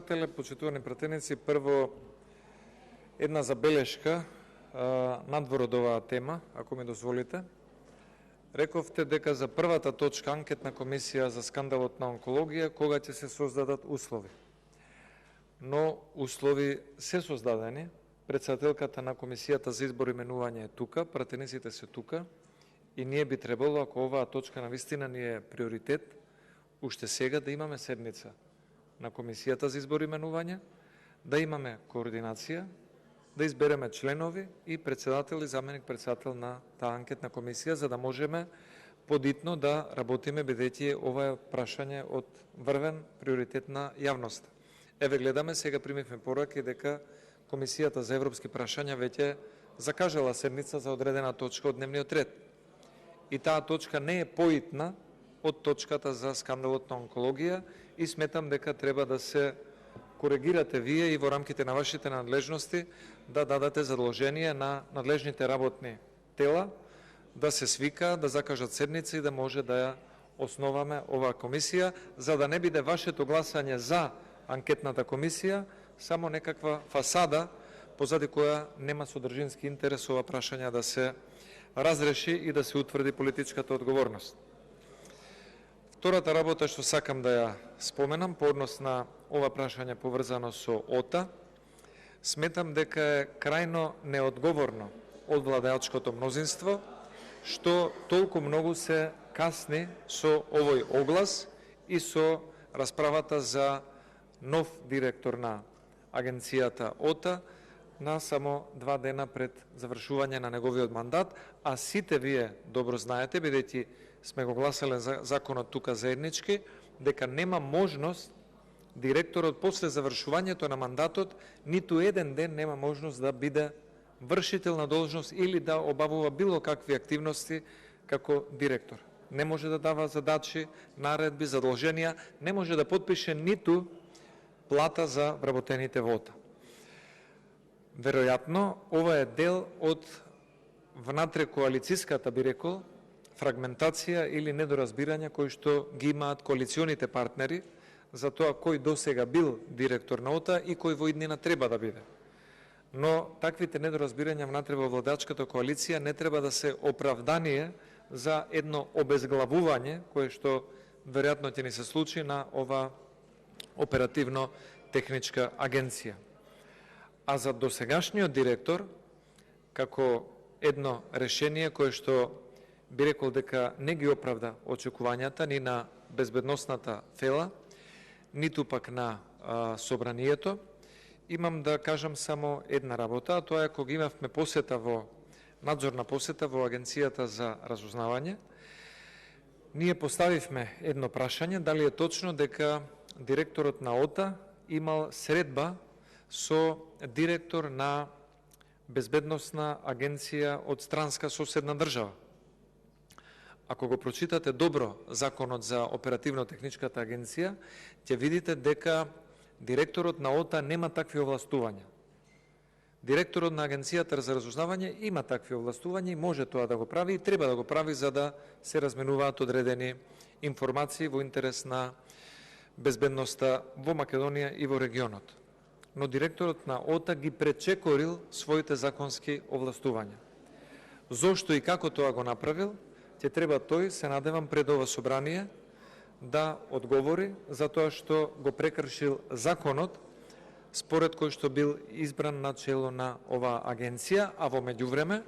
Почитувани пратеници, прво една забелешка надвор од оваа тема, ако ми дозволите. Рековте дека за првата точка анкетна комисија за скандалот на онкологија кога ќе се создадат услови. Но услови се создадени, председателката на комисијата за избор и именување е тука, пратениците се тука и ние би требало, ако оваа точка навистина ни е приоритет, уште сега да имаме седница на комисијата за избор и именување, да имаме координација, да избереме членови и председател и заменик председател на таа анкетна комисија, за да можеме подитно да работиме, бидејќи ова е прашање од врвен приоритет на јавноста. Еве гледаме, сега примивме пораки дека Комисијата за европски прашања веќе закажала седница за одредена точка од дневниот ред. И таа точка не е поитна од точката за скандалот на онкологија и сметам дека треба да се коригирате вие и во рамките на вашите надлежности да дадете задолжение на надлежните работни тела да се свика, да закажат седница и да може да ја основаме оваа комисија, за да не биде вашето гласање за анкетната комисија само некаква фасада позади која нема содржински интерес ова прашање да се разреши и да се утврди политичката одговорност. Втората работа што сакам да ја споменам по однос на ова прашање поврзано со ОТА, сметам дека е крајно неодговорно од владеачкото мнозинство што толку многу се касни со овој оглас и со расправата за нов директор на агенцијата ОТА на само 2 дена пред завршување на неговиот мандат, а сите вие добро знаете, бидејќи сме го гласале за законот тука заеднички, дека нема можност директорот после завршувањето на мандатот ниту еден ден нема можност да биде вршител на должност или да обавува било какви активности како директор. Не може да дава задачи, наредби, задолженија, не може да потпише ниту плата за вработените во ОТА. Веројатно, ова е дел од внатре коалициската, би рекол, фрагментација или недоразбирање кои што ги имаат коалиционите партнери за тоа кој досега бил директор на ОТА и кој во иднина треба да биде. Но таквите недоразбирања внатре во владачката коалиција не треба да се оправдание за едно обезглавување кое што веројатно ќе ни се случи на ова оперативно-техничка агенција. А за досегашниот директор, како едно решение кое што би рекол дека не ги оправда очекувањата ни на безбедносната фела, ниту пак на собранието, имам да кажам само една работа, а тоа е кога имавме посета надзорна посета во Агенцијата за разузнавање. Ние поставивме едно прашање, дали е точно дека директорот на ОТА имал средба со директор на безбедносна агенција од странска соседна држава. Ако го прочитате добро законот за оперативно-техничката агенција, ќе видите дека директорот на ОТА нема такви овластувања. Директорот на агенцијата за разузнавање има такви овластувања и може тоа да го прави и треба да го прави за да се разменуваат одредени информации во интерес на безбедноста во Македонија и во регионот. Но директорот на ОТА ги пречекорил своите законски овластувања. Зошто и како тоа го направил, ќе треба тој, се надевам, пред ова собрание да одговори за тоа што го прекршил законот според кој што бил избран на чело на оваа агенција, а во меѓувреме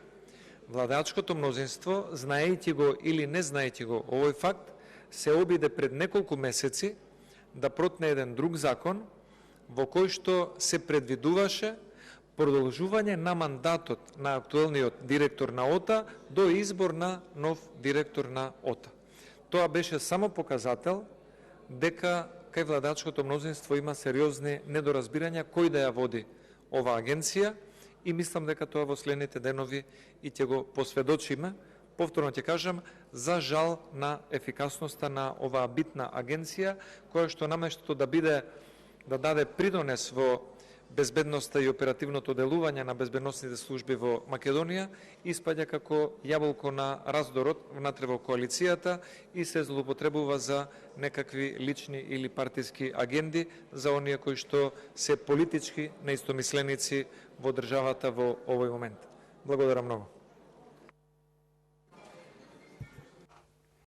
владеачкото мнозинство, знаејќи го или не знаејќи го овој факт, се обиде пред неколку месеци да протне еден друг закон во кој што се предвидуваше продолжување на мандатот на актуелниот директор на ОТА до избор на нов директор на ОТА. Тоа беше само показател дека кај владачкото мнозинство има сериозни недоразбирања кој да ја води оваа агенција и мислам дека тоа во следните денови и ќе го посведочиме. Повторно ќе кажам, за жал на ефикасноста на оваа битна агенција, која што наместо да даде придонес во безбедноста и оперативното делување на безбедносните служби во Македонија испаѓа како јаболко на раздорот внатре во коалицијата и се злоупотребува за некакви лични или партиски агенди за оние кои што се политички неистомисленици во државата во овој момент. Благодарам многу.